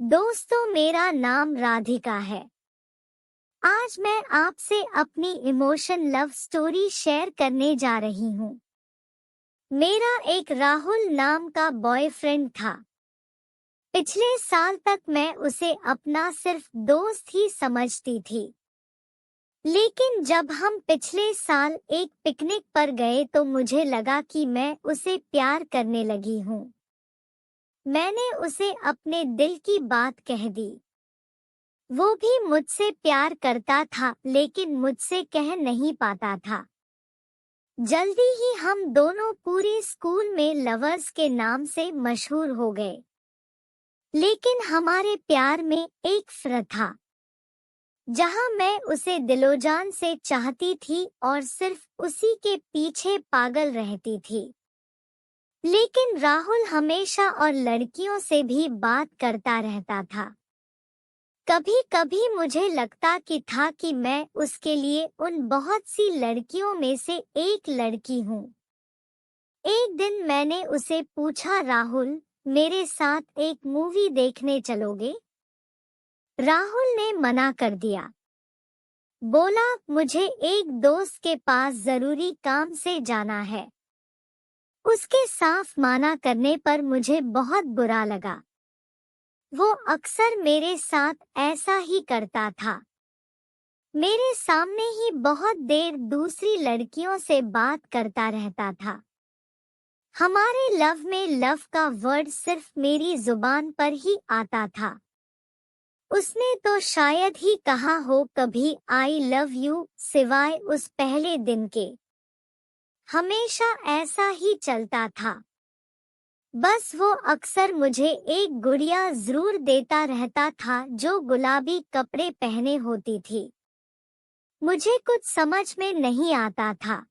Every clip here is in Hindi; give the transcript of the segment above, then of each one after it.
दोस्तों, मेरा नाम राधिका है। आज मैं आपसे अपनी इमोशन लव स्टोरी शेयर करने जा रही हूँ। मेरा एक राहुल नाम का बॉयफ्रेंड था। पिछले साल तक मैं उसे अपना सिर्फ दोस्त ही समझती थी। लेकिन जब हम पिछले साल एक पिकनिक पर गए तो मुझे लगा कि मैं उसे प्यार करने लगी हूँ। मैंने उसे अपने दिल की बात कह दी। वो भी मुझसे प्यार करता था, लेकिन मुझसे कह नहीं पाता था। जल्दी ही हम दोनों पूरे स्कूल में लवर्स के नाम से मशहूर हो गए। लेकिन हमारे प्यार में एक फर्क था। जहां मैं उसे दिलोजान से चाहती थी और सिर्फ उसी के पीछे पागल रहती थी, लेकिन राहुल हमेशा और लड़कियों से भी बात करता रहता था। कभी कभी मुझे लगता कि मैं उसके लिए उन बहुत सी लड़कियों में से एक लड़की हूँ। एक दिन मैंने उसे पूछा, राहुल, मेरे साथ एक मूवी देखने चलोगे? राहुल ने मना कर दिया। बोला, मुझे एक दोस्त के पास जरूरी काम से जाना है। उसके साफ मना करने पर मुझे बहुत बुरा लगा। वो अक्सर मेरे साथ ऐसा ही करता था। मेरे सामने ही बहुत देर दूसरी लड़कियों से बात करता रहता था। हमारे लव में लव का वर्ड सिर्फ मेरी जुबान पर ही आता था। उसने तो शायद ही कहा हो कभी आई लव यू, सिवाय उस पहले दिन के। हमेशा ऐसा ही चलता था। बस वो अक्सर मुझे एक गुड़िया जरूर देता रहता था जो गुलाबी कपड़े पहने होती थी। मुझे कुछ समझ में नहीं आता था,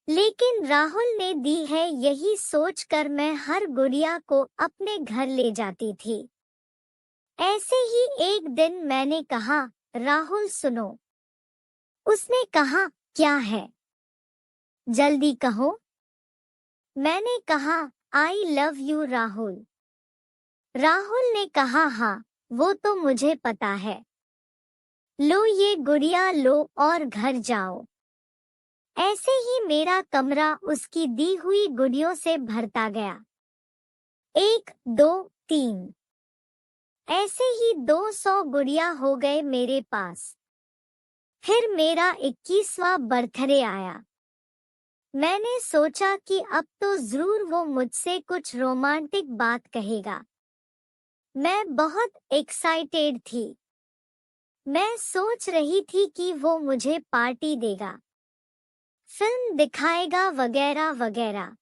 लेकिन राहुल ने दी है, यही सोचकर मैं हर गुड़िया को अपने घर ले जाती थी। ऐसे ही एक दिन मैंने कहा, राहुल सुनो। उसने कहा, क्या है? जल्दी कहो। मैंने कहा, आई लव यू राहुल। राहुल ने कहा, हाँ, वो तो मुझे पता है। लो ये गुड़िया लो और घर जाओ। ऐसे ही मेरा कमरा उसकी दी हुई गुड़ियों से भरता गया। 1, 2, 3 ऐसे ही 200 गुड़िया हो गए मेरे पास। फिर मेरा 21वां बर्थडे आया। मैंने सोचा कि अब तो जरूर वो मुझसे कुछ रोमांटिक बात कहेगा। मैं बहुत एक्साइटेड थी। मैं सोच रही थी कि वो मुझे पार्टी देगा, फिल्म दिखाएगा, वगैरह वगैरह।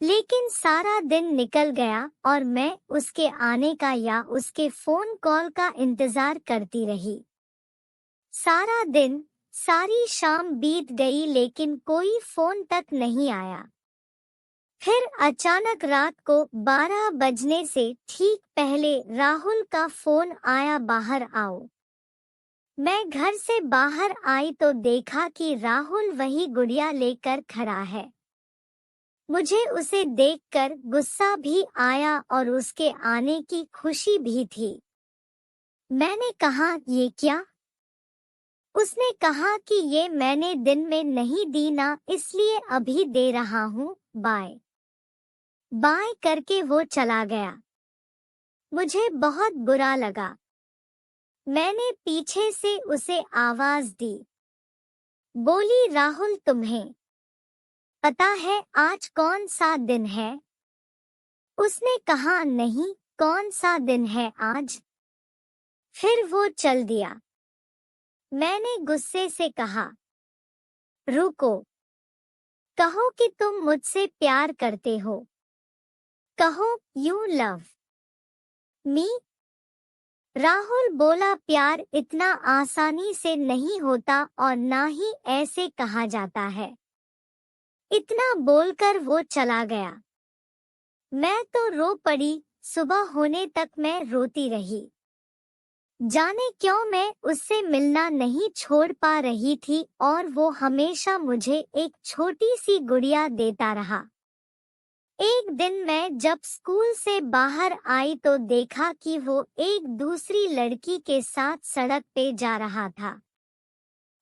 लेकिन सारा दिन निकल गया और मैं उसके आने का या उसके फोन कॉल का इंतजार करती रही। सारा दिन, सारी शाम बीत गई, लेकिन कोई फोन तक नहीं आया। फिर अचानक रात को 12 बजने से ठीक पहले राहुल का फोन आया, बाहर आओ। मैं घर से बाहर आई तो देखा कि राहुल वही गुड़िया लेकर खड़ा है। मुझे उसे देखकर गुस्सा भी आया और उसके आने की खुशी भी थी। मैंने कहा, ये क्या? उसने कहा कि ये मैंने दिन में नहीं दी ना, इसलिए अभी दे रहा हूँ, बाय। बाय करके वो चला गया। मुझे बहुत बुरा लगा। मैंने पीछे से उसे आवाज दी। बोली, राहुल, तुम्हें पता है आज कौन सा दिन है? उसने कहा, नहीं, कौन सा दिन है आज? फिर वो चल दिया। मैंने गुस्से से कहा, रुको, कहो कि तुम मुझसे प्यार करते हो। कहो, यू लव मी। राहुल बोला, प्यार इतना आसानी से नहीं होता और ना ही ऐसे कहा जाता है। इतना बोलकर वो चला गया। मैं तो रो पड़ी। सुबह होने तक मैं रोती रही। जाने क्यों मैं उससे मिलना नहीं छोड़ पा रही थी और वो हमेशा मुझे एक छोटी सी गुड़िया देता रहा। एक दिन मैं जब स्कूल से बाहर आई तो देखा कि वो एक दूसरी लड़की के साथ सड़क पे जा रहा था।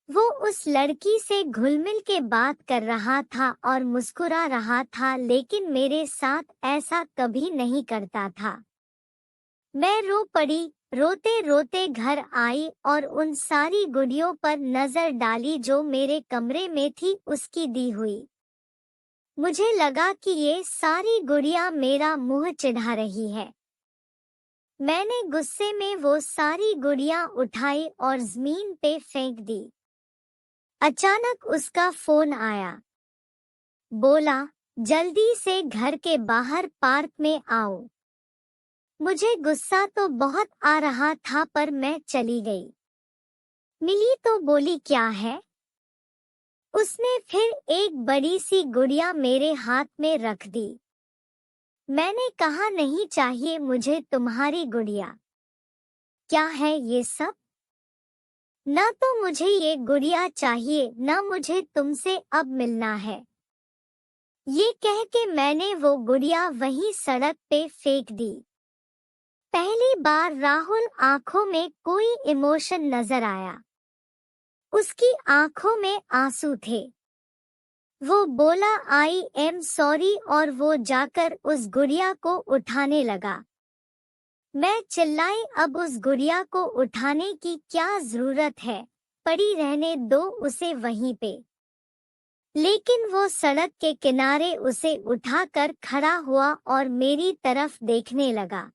वो उस लड़की से घुल-मिल के बात कर रहा था और मुस्कुरा रहा था, लेकिन मेरे साथ ऐसा कभी नहीं करता था। मैं रो पड़ी। रोते रोते घर आई और उन सारी गुड़ियों पर नजर डाली जो मेरे कमरे में थी, उसकी दी हुई। मुझे लगा कि ये सारी गुड़ियां मेरा मुंह चिढ़ा रही है। मैंने गुस्से में वो सारी गुड़ियां उठाई और जमीन पे फेंक दी। अचानक उसका फोन आया। बोला, जल्दी से घर के बाहर पार्क में आओ। मुझे गुस्सा तो बहुत आ रहा था, पर मैं चली गई। मिली तो बोली, क्या है? उसने फिर एक बड़ी सी गुड़िया मेरे हाथ में रख दी। मैंने कहा, नहीं चाहिए मुझे तुम्हारी गुड़िया। क्या है ये सब? ना तो मुझे ये गुड़िया चाहिए, ना मुझे तुमसे अब मिलना है। ये कह के मैंने वो गुड़िया वहीं सड़क पे फेंक दी। पहली बार राहुल आंखों में कोई इमोशन नजर आया। उसकी आंखों में आंसू थे। वो बोला, आई एम सॉरी, और वो जाकर उस गुड़िया को उठाने लगा। मैं चिल्लाई, अब उस गुड़िया को उठाने की क्या जरूरत है, पड़ी रहने दो उसे वहीं पे। लेकिन वो सड़क के किनारे उसे उठाकर खड़ा हुआ और मेरी तरफ देखने लगा।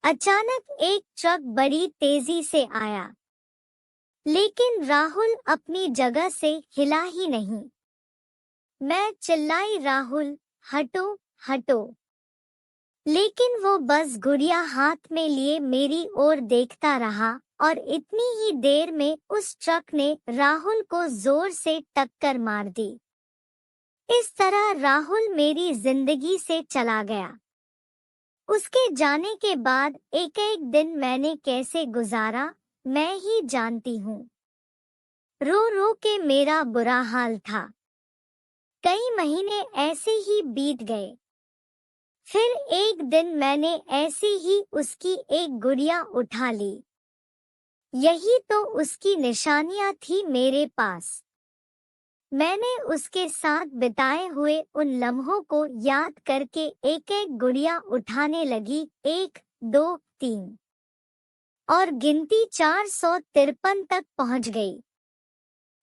अचानक एक ट्रक बड़ी तेजी से आया, लेकिन राहुल अपनी जगह से हिला ही नहीं। मैं चिल्लाई, राहुल हटो हटो। लेकिन वो बस गुड़िया हाथ में लिए मेरी ओर देखता रहा और इतनी ही देर में उस ट्रक ने राहुल को जोर से टक्कर मार दी। इस तरह राहुल मेरी जिंदगी से चला गया। उसके जाने के बाद एक एक दिन मैंने कैसे गुजारा, मैं ही जानती हूँ। रो रो के मेरा बुरा हाल था। कई महीने ऐसे ही बीत गए। फिर एक दिन मैंने ऐसे ही उसकी एक गुड़िया उठा ली। यही तो उसकी निशानियां थी मेरे पास। मैंने उसके साथ बिताए हुए उन लम्हों को याद करके एक एक गुड़िया उठाने लगी। 1, 2, 3 और गिनती 453 तक पहुंच गई।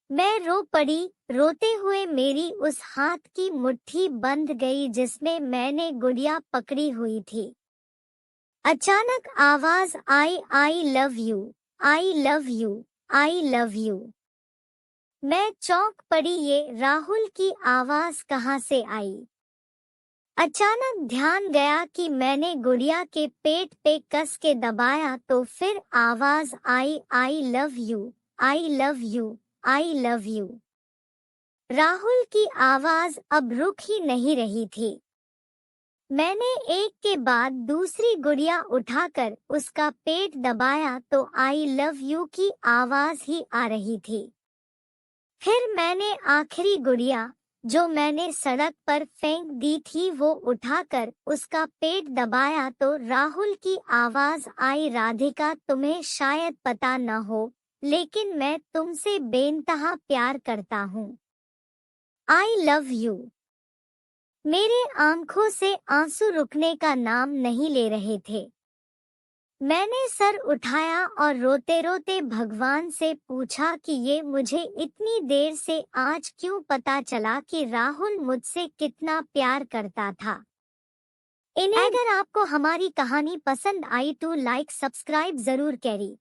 मैं रो पड़ी। रोते हुए मेरी उस हाथ की मुट्ठी बंध गई जिसमें मैंने गुड़िया पकड़ी हुई थी। अचानक आवाज आई, I love you, I love you, I love you. मैं चौंक पड़ी, ये राहुल की आवाज कहाँ से आई? अचानक ध्यान गया कि मैंने गुड़िया के पेट पे कस के दबाया, तो फिर आवाज आई, I love you, I love you, I love you. Rahul की आवाज अब रुक ही नहीं रही थी। मैंने एक के बाद दूसरी गुड़िया उठाकर उसका पेट दबाया तो आई लव यू की आवाज ही आ रही थी। फिर मैंने आखिरी गुड़िया, जो मैंने सड़क पर फेंक दी थी, वो उठाकर उसका पेट दबाया तो राहुल की आवाज आई, राधिका, तुम्हें शायद पता न हो, लेकिन मैं तुमसे बेइंतहा प्यार करता हूँ। आई लव यू। मेरे आंखों से आंसू रुकने का नाम नहीं ले रहे थे। मैंने सर उठाया और रोते रोते भगवान से पूछा कि ये मुझे इतनी देर से आज क्यों पता चला कि राहुल मुझसे कितना प्यार करता था। अगर आपको हमारी कहानी पसंद आई तो लाइक सब्सक्राइब जरूर करें।